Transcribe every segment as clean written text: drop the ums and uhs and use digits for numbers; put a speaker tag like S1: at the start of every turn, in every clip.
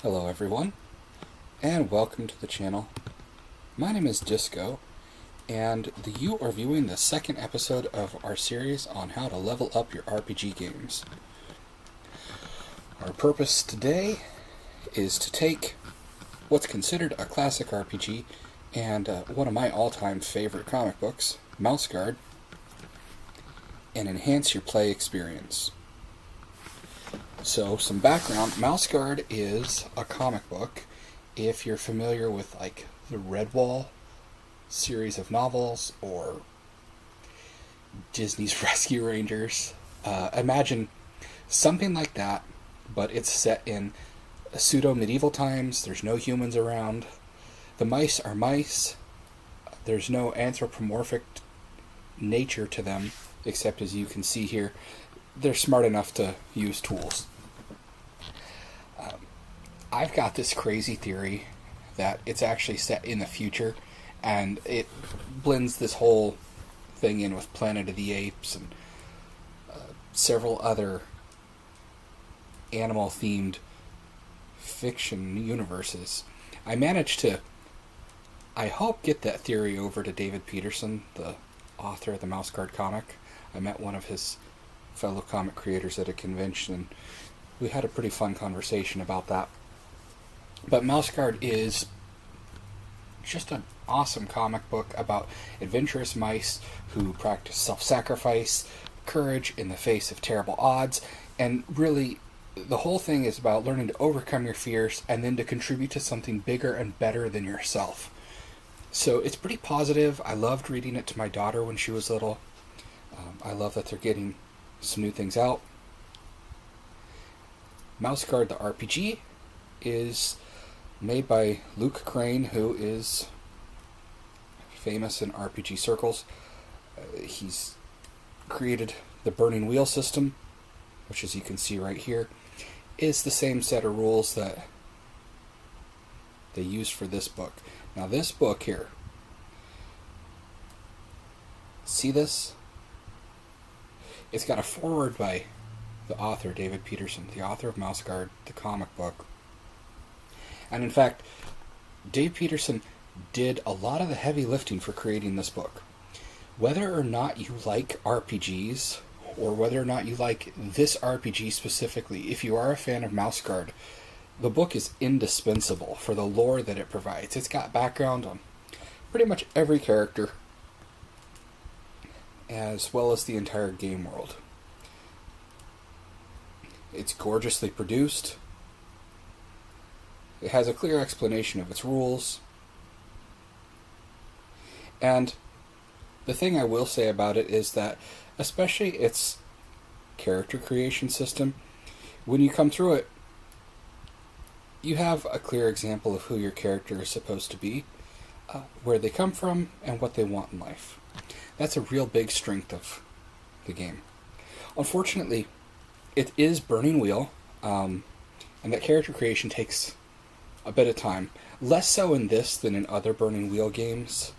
S1: Hello everyone, and welcome to the channel. My name is Disco, and you are viewing the second episode of our series on how to level up your RPG games. Our purpose today is to take what's considered a classic RPG and one of my all-time favorite comic books, Mouse Guard, and enhance your play experience. So, some background. Mouse Guard is a comic book. If you're familiar with, like, the Redwall series of novels or Disney's Rescue Rangers, imagine something like that, but it's set in pseudo-medieval times. There's no humans around. The mice are mice. There's no anthropomorphic nature to them, except as you can see here, they're smart enough to use tools. I've got this crazy theory that it's actually set in the future, and it blends this whole thing in with Planet of the Apes and several other animal-themed fiction universes. I managed to, I hope, get that theory over to David Peterson, the author of the Mouse Guard comic. I met one of his fellow comic creators at a convention, and we had a pretty fun conversation about that. But Mouse Guard is just an awesome comic book about adventurous mice who practice self-sacrifice, courage in the face of terrible odds, and really the whole thing is about learning to overcome your fears and then to contribute to something bigger and better than yourself. So it's pretty positive. I loved reading it to my daughter when she was little. I love that they're getting some new things out. Mouse Guard the RPG is made by Luke Crane, who is famous in RPG circles. He's created the Burning Wheel system, which, as you can see right here, is the same set of rules that they used for this book. Now this book here, see this? It's got a foreword by the author, David Peterson, the author of Mouse Guard, the comic book. And in fact, Dave Peterson did a lot of the heavy lifting for creating this book. Whether or not you like RPGs, or whether or not you like this RPG specifically, if you are a fan of Mouse Guard, the book is indispensable for the lore that it provides. It's got background on pretty much every character, as well as the entire game world. It's gorgeously produced. It has a clear explanation of its rules. And the thing I will say about it is that, especially its character creation system, when you come through it, you have a clear example of who your character is supposed to be, where they come from, and what they want in life. That's a real big strength of the game. Unfortunately, it is Burning Wheel, and that character creation takes a bit of time. Less so in this than in other Burning Wheel games,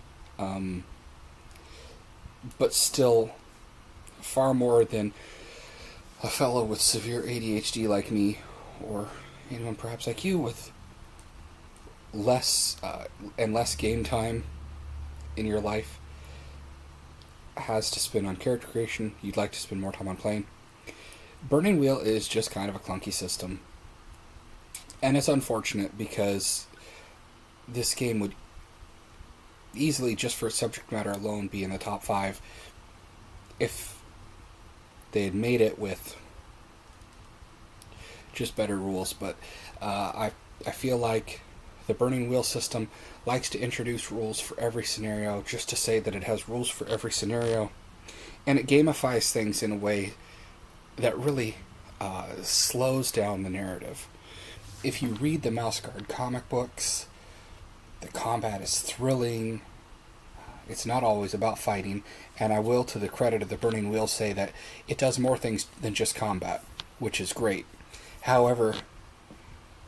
S1: but still far more than a fellow with severe ADHD like me, or anyone perhaps like you with less and less game time in your life has to spend on character creation. You'd like to spend more time on playing. Burning Wheel is just kind of a clunky system. And it's unfortunate because this game would easily, just for subject matter alone, be in the top 5 if they had made it with just better rules. But I feel like the Burning Wheel system likes to introduce rules for every scenario just to say that it has rules for every scenario. And it gamifies things in a way that really slows down the narrative. If you read the Mouse Guard comic books, the combat is thrilling. It's not always about fighting, and I will, to the credit of the Burning Wheel, say that it does more things than just combat, which is great. However,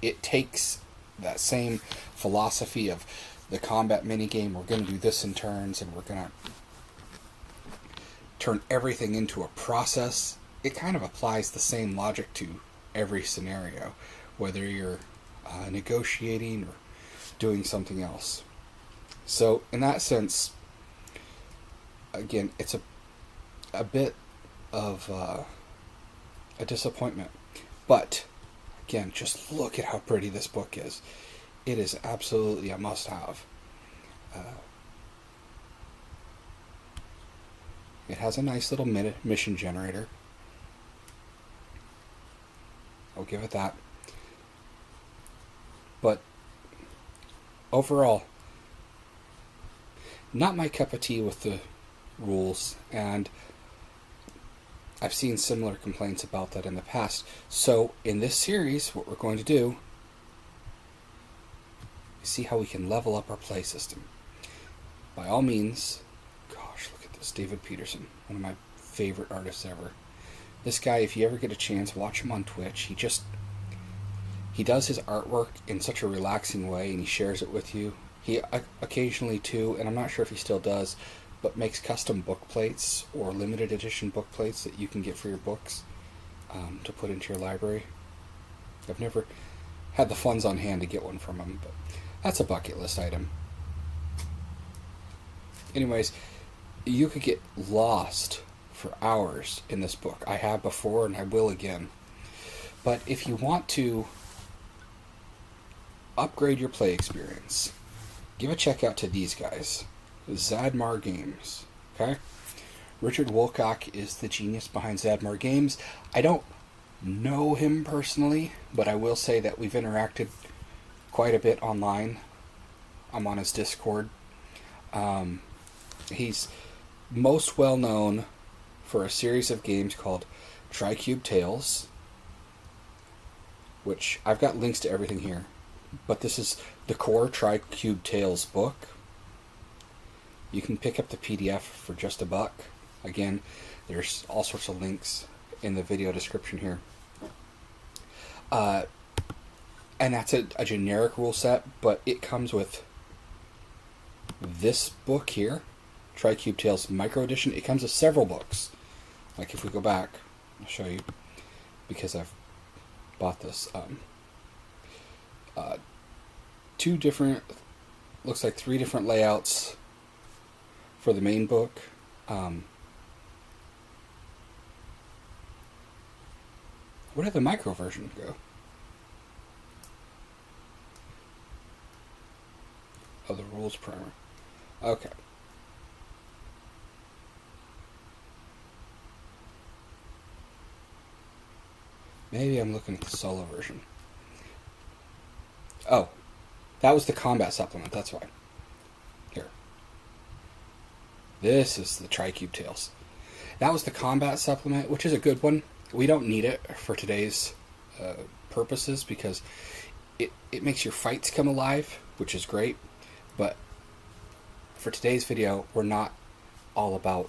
S1: it takes that same philosophy of the combat minigame, we're going to do this in turns, and we're going to turn everything into a process. It kind of applies the same logic to every scenario, whether you're negotiating or doing something else. So in that sense, again, it's a bit of a disappointment. But again, just look at how pretty this book is. It is absolutely a must-have. It has a nice little mission generator. I'll give it that. But overall, not my cup of tea with the rules, and I've seen similar complaints about that in the past. So in this series, what we're going to do is see how we can level up our play system. By all means, gosh, look at this, David Peterson, one of my favorite artists ever. This guy, if you ever get a chance, watch him on Twitch. He does his artwork in such a relaxing way, and he shares it with you. He occasionally, too, and I'm not sure if he still does, but makes custom book plates or limited edition book plates that you can get for your books to put into your library. I've never had the funds on hand to get one from him, but that's a bucket list item. Anyways, you could get lost for hours in this book. I have before, and I will again. But if you want to upgrade your play experience, give a check out to these guys, Zadmar Games. Okay? Richard Woolcock is the genius behind Zadmar Games. I don't know him personally, but I will say that we've interacted quite a bit online. I'm on his Discord. He's most well known for a series of games called TriCube Tales, which I've got links to everything here. But this is the core TriCube Tales book. You can pick up the PDF for just $1. Again, there's all sorts of links in the video description here. And that's a generic rule set, but it comes with this book here, TriCube Tales Micro Edition. It comes with several books. Like if we go back, I'll show you, because I've bought this. Two different, looks like 3 different layouts for the main book. Where did the micro version go? Oh, the rules primer. Okay. Maybe I'm looking at the solo version. Oh, that was the combat supplement, that's why. Here. This is the TriCube Tales. That was the combat supplement, which is a good one. We don't need it for today's purposes because it makes your fights come alive, which is great. But for today's video, we're not all about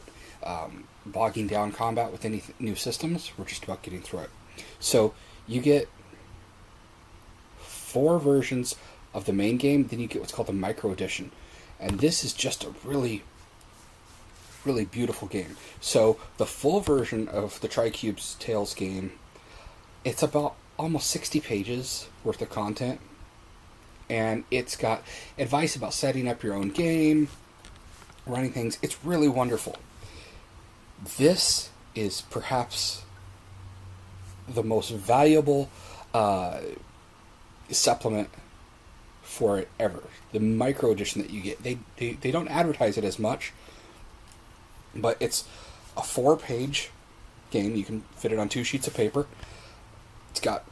S1: bogging down combat with any new systems. We're just about getting through it. So you get 4 versions of the main game, then you get what's called the Micro Edition. And this is just a really, really beautiful game. So the full version of the TriCube Tales game, it's about almost 60 pages worth of content. And it's got advice about setting up your own game, running things. It's really wonderful. This is perhaps the most valuable supplement for it ever. The micro edition that you get. They don't advertise it as much, but it's a 4-page game. You can fit it on 2 sheets of paper. It's got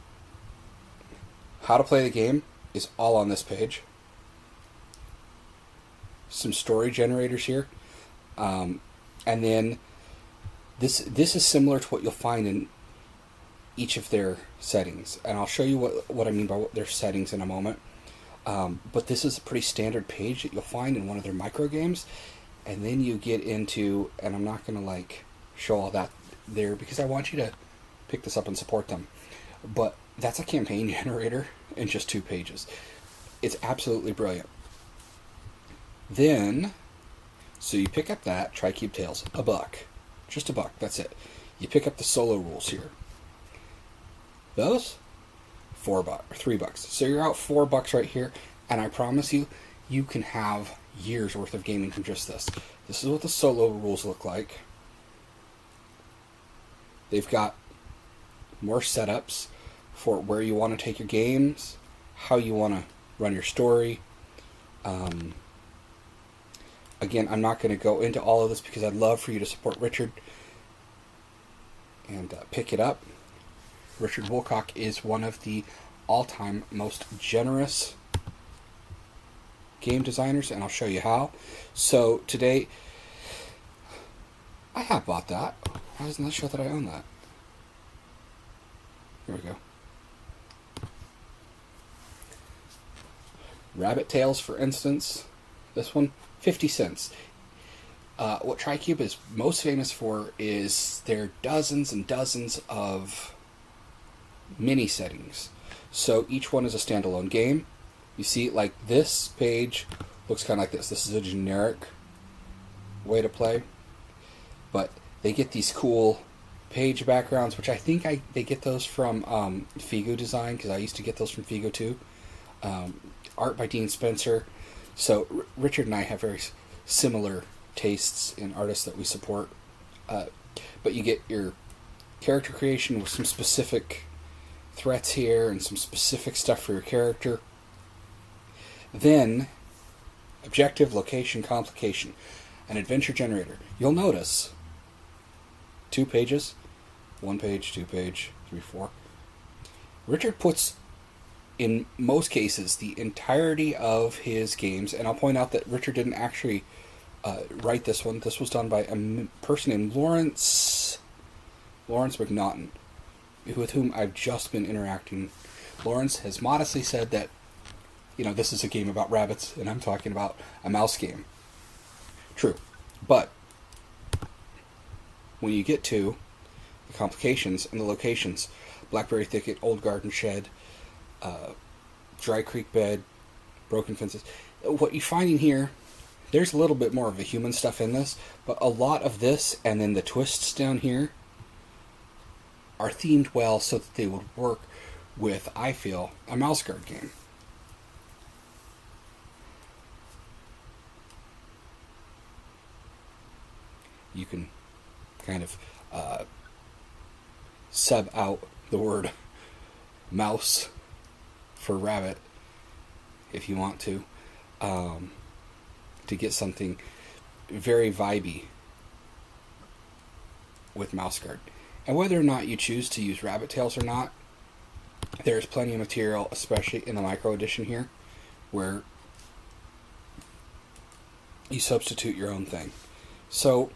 S1: how to play the game is all on this page. Some story generators here. And then this is similar to what you'll find in each of their settings. And I'll show you what I mean by their settings in a moment. But this is a pretty standard page that you'll find in one of their micro games. And then you get into, and I'm not going to show all that there because I want you to pick this up and support them. But that's a campaign generator in just 2 pages. It's absolutely brilliant. Then, so you pick up that TriCube Tales, $1. Just $1, that's it. You pick up the solo rules here. Those, $4 or $3. So you're out $4 right here, and I promise you, you can have years worth of gaming from just this. This is what the solo rules look like. They've got more setups for where you want to take your games, how you want to run your story. Again, I'm not going to go into all of this because I'd love for you to support Richard and pick it up. Richard Woolcock is one of the all-time most generous game designers, and I'll show you how. So today, I have bought that. Why doesn't that show that I own that? Here we go. Rabbit Tales, for instance. This one, 50 cents. What TriCube is most famous for is their dozens and dozens of mini settings. So each one is a standalone game. You see, like, this page looks kind of like this. This is a generic way to play. But they get these cool page backgrounds, which I think they get those from Figo Design, because I used to get those from Figo too. Art by Dean Spencer. So Richard and I have very similar tastes in artists that we support. But you get your character creation with some specific threats here and some specific stuff for your character. Then, objective, location, complication, an adventure generator. You'll notice 2 pages, 1 page, 2 page, 3, 4. Richard puts, in most cases, the entirety of his games, and I'll point out that Richard didn't actually write this one. This was done by a person named Lawrence McNaughton, with whom I've just been interacting. Lawrence has modestly said that, this is a game about rabbits, and I'm talking about a mouse game. True. But when you get to the complications and the locations, Blackberry Thicket, Old Garden Shed, Dry Creek Bed, Broken Fences, what you find in here, there's a little bit more of the human stuff in this, but a lot of this, and then the twists down here, are themed well so that they would work with, I feel, a mouse guard game. You can kind of sub out the word mouse for rabbit if you want to get something very vibey with mouse guard. And whether or not you choose to use rabbit tails or not, there's plenty of material, especially in the micro edition here, where you substitute your own thing. So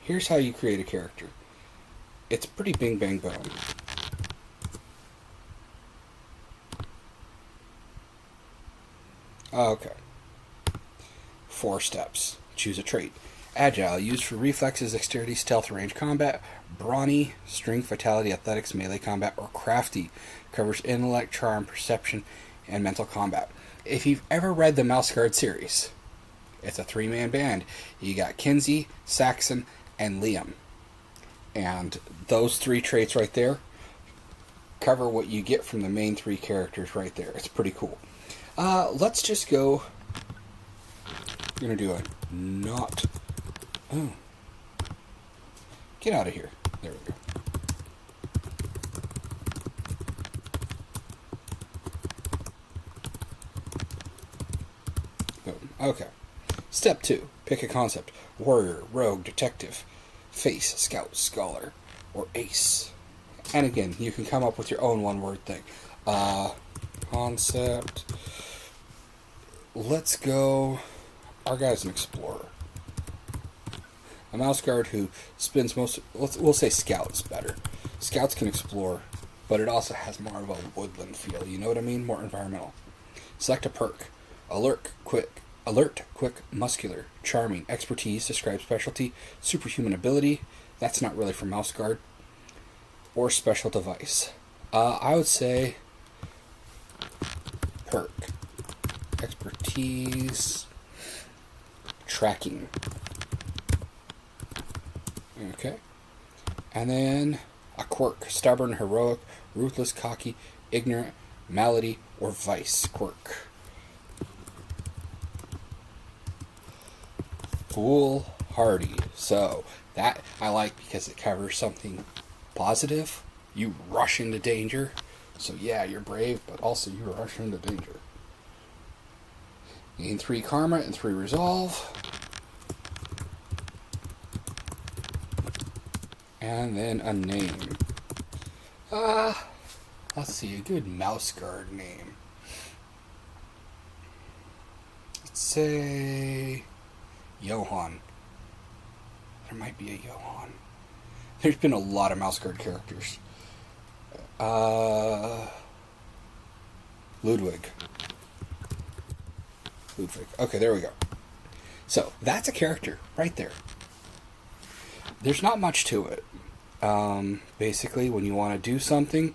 S1: here's how you create a character. It's pretty bing bang boom. Okay. 4 steps. Choose a trait. Agile, used for reflexes, dexterity, stealth, range combat. Brawny, strength, vitality, athletics, melee combat. Or crafty, covers intellect, charm, perception, and mental combat. If you've ever read the Mouse Guard series, it's a 3-man band. You got Kinsey, Saxon, and Liam. And those 3 traits right there cover what you get from the main 3 characters right there. It's pretty cool. Let's just go. We're going to do a not. Oh. Get out of here. There we go. Boom. Okay. Step 2. Pick a concept. Warrior, rogue, detective, face, scout, scholar, or ace. And again, you can come up with your own one-word thing. Concept. Let's go. Our guy's an explorer. A mouse guard who spends we'll say scouts better. Scouts can explore, but it also has more of a woodland feel. You know what I mean? More environmental. Select a perk. Alert, quick, muscular, charming, expertise, describe specialty, superhuman ability. That's not really for mouse guard. Or special device. I would say perk. Expertise. Tracking. Okay. And then a quirk. Stubborn, heroic, ruthless, cocky, ignorant, malady, or vice quirk. Foolhardy. So that I like because it covers something positive. You rush into danger. So yeah, you're brave, but also you rush into danger. Gain 3 karma and 3 resolve. And then a name. Let's see, a good mouse guard name. Let's say Johan. There might be a Johan. There's been a lot of mouse guard characters. Ludwig. Okay, there we go. So, that's a character right there. There's not much to it. Basically, when you want to do something,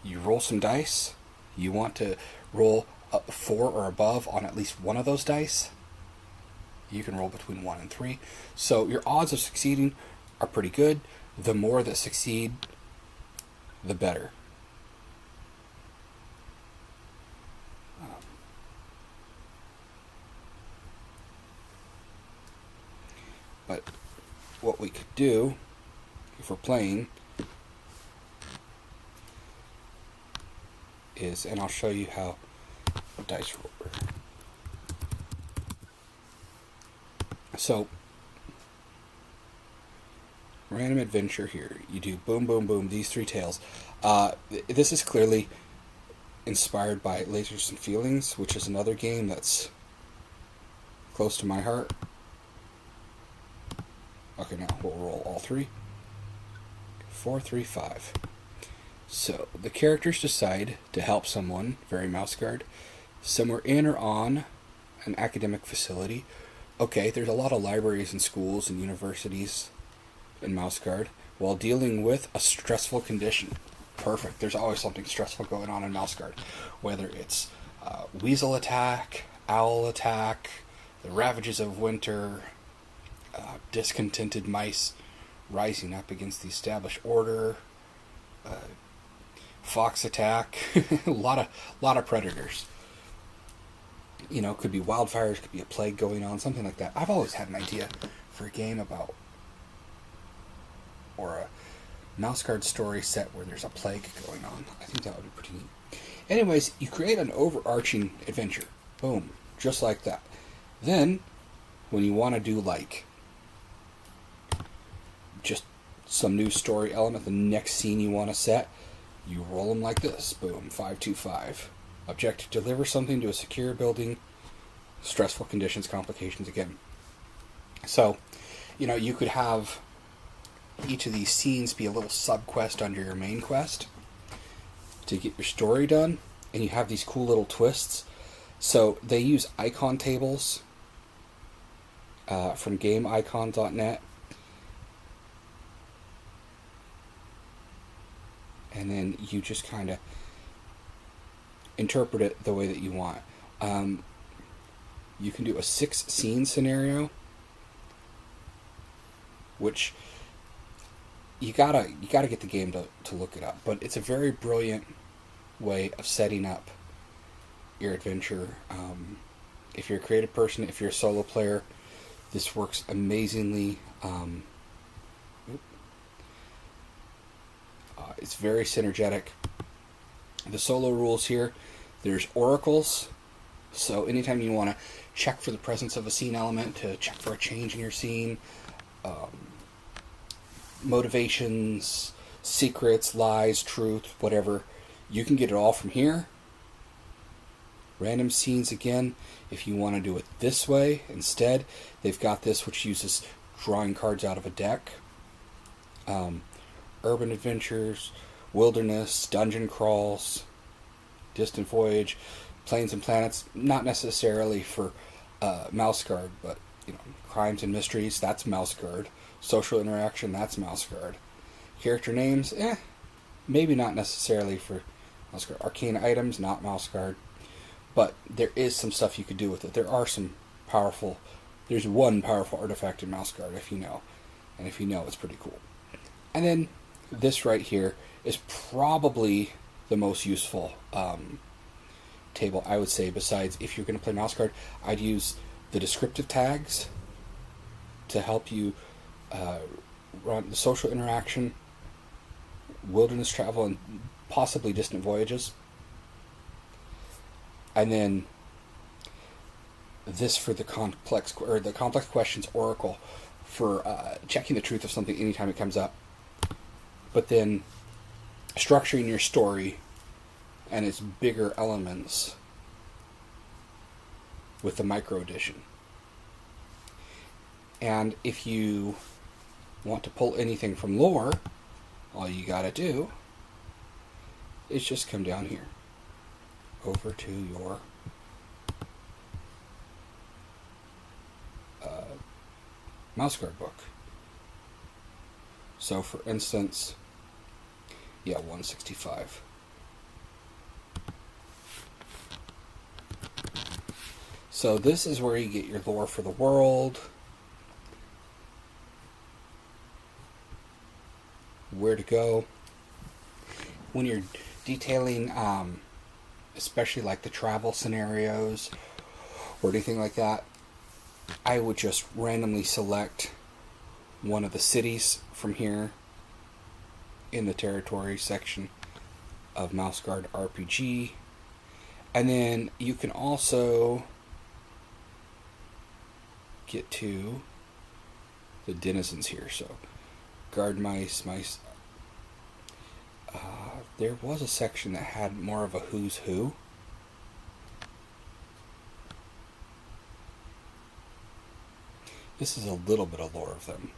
S1: you roll some dice. You want to roll 4 or above on at least one of those dice. You can roll between 1 and 3. So your odds of succeeding are pretty good. The more that succeed, the better. But what we could do, if we're playing, is, and I'll show you how a dice roller. So, random adventure here. You do boom, boom, boom, these 3 tails. This is clearly inspired by Lasers and Feelings, which is another game that's close to my heart. Okay, now we'll roll all 3. 4, 3, 5. So, the characters decide to help someone, very mouse guard, somewhere in or on an academic facility. Okay, there's a lot of libraries and schools and universities in mouse guard while dealing with a stressful condition. Perfect. There's always something stressful going on in mouse guard. Whether it's weasel attack, owl attack, the ravages of winter, discontented mice rising up against the established order, fox attack, a lot of predators. You know, could be wildfires, could be a plague going on, something like that. I've always had an idea for a game about, or a mouse guard story set where there's a plague going on. I think that would be pretty neat. Anyways, you create an overarching adventure. Boom. Just like that. Then, when you want to do like just some new story element, the next scene you want to set, you roll them like this. Boom. 5, 2, 5. Objective: deliver something to a secure building. Stressful conditions, complications again. So, you know, you could have each of these scenes be a little sub-quest under your main quest to get your story done, and you have these cool little twists. So they use icon tables from GameIcon.net, and then you just kind of interpret it the way that you want. You can do a 6-scene scenario, which you gotta get the game to look it up. But it's a very brilliant way of setting up your adventure. If you're a creative person, if you're a solo player, this works amazingly. It's very synergetic. The solo rules here, there's oracles. So anytime you want to check for the presence of a scene element, to check for a change in your scene, motivations, secrets, lies, truth, whatever, you can get it all from here. Random scenes again, if you want to do it this way instead, they've got this which uses drawing cards out of a deck. Urban adventures, wilderness, dungeon crawls, distant voyage, planes and planets, not necessarily for mouse guard, but you know, crimes and mysteries, that's mouse guard. Social interaction, that's mouse guard. Character names, maybe not necessarily for mouse guard. Arcane items, not mouse guard. But there is some stuff you could do with it. There's one powerful artifact in mouse guard, if you know. And if you know, it's pretty cool. And then this right here is probably the most useful table, I would say. Besides, if you're going to play mouse guard, I'd use the descriptive tags to help you run the social interaction, wilderness travel, and possibly distant voyages. And then this for the complex questions oracle for checking the truth of something anytime it comes up. But then structuring your story and its bigger elements with the micro edition. And if you want to pull anything from lore, all you gotta do is just come down here over to your mouse guard book. So for instance, 165. So this is where you get your lore for the world, where to go. When you're detailing, especially like the travel scenarios or anything like that, I would just randomly select one of the cities from here in the territory section of Mouse Guard RPG. And then you can also get to the denizens here. So guard mice. There was a section that had more of a who's who. This is a little bit of lore of them.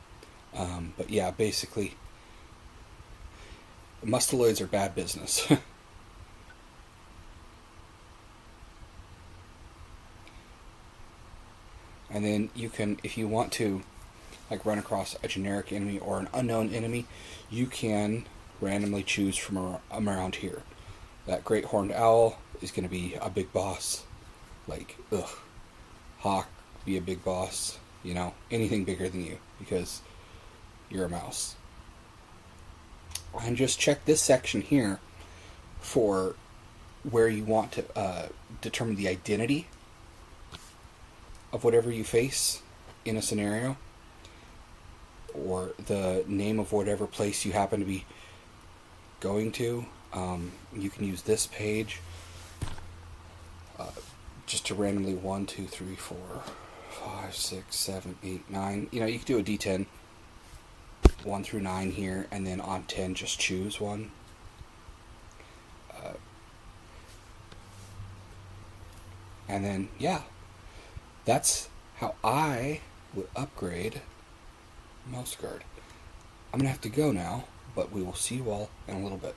S1: But yeah, basically, mustaloids are bad business. And then you can, if you want to, like run across a generic enemy or an unknown enemy, you can randomly choose from around here. That great horned owl is going to be a big boss. Like, hawk, be a big boss. You know, anything bigger than you, because you're a mouse. And just check this section here for where you want to determine the identity of whatever you face in a scenario, or the name of whatever place you happen to be going to. You can use this page just to randomly 1, 2, 3, 4, 5, 6, 7, 8, 9. You know, you can do a D10, 1 through 9 here, and then on 10 just choose one. And then, that's how I would upgrade Mouse Guard. I'm going to have to go now, but we will see you all in a little bit.